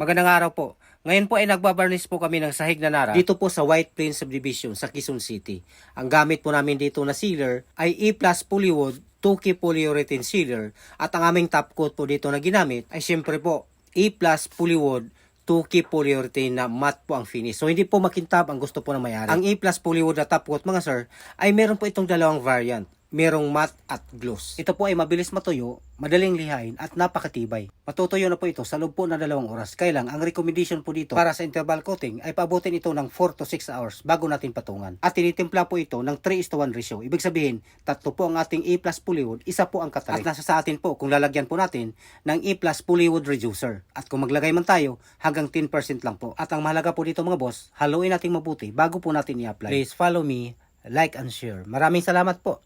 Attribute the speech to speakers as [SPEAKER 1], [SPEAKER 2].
[SPEAKER 1] Magandang araw po. Ngayon po ay nagbabarnish po kami ng sahig na nara dito po sa White Plains Subdivision sa Quezon City. Ang gamit po namin dito na sealer ay E+ Polywood 2K Polyurethane Sealer at ang aming top coat po dito na ginamit ay syempre po E+ Polywood 2K Polyurethane na matte po ang finish. So hindi po makintab ang gusto po ng may-ari. Ang E+ Polywood na top coat mga sir ay meron po itong dalawang variant. Merong matte at gloss. Ito po ay mabilis matuyo, madaling lihain at napakatibay. Matutuyo na po ito sa loob po ng 2 oras. Kaya lang, ang recommendation po dito para sa interval coating ay paabutin ito ng 4 to 6 hours bago natin patungan. At tinitimpla po ito ng 3:1 ratio. Ibig sabihin, 3 po ang ating E+ Polywood, 1 po ang katarik. At nasa sa atin po kung lalagyan po natin ng E+ Polywood reducer. At kung maglagay man tayo, hanggang 10% lang po. At ang mahalaga po dito mga boss, haluin natin mabuti bago po natin i-apply. Please follow me, like and share. Maraming salamat po.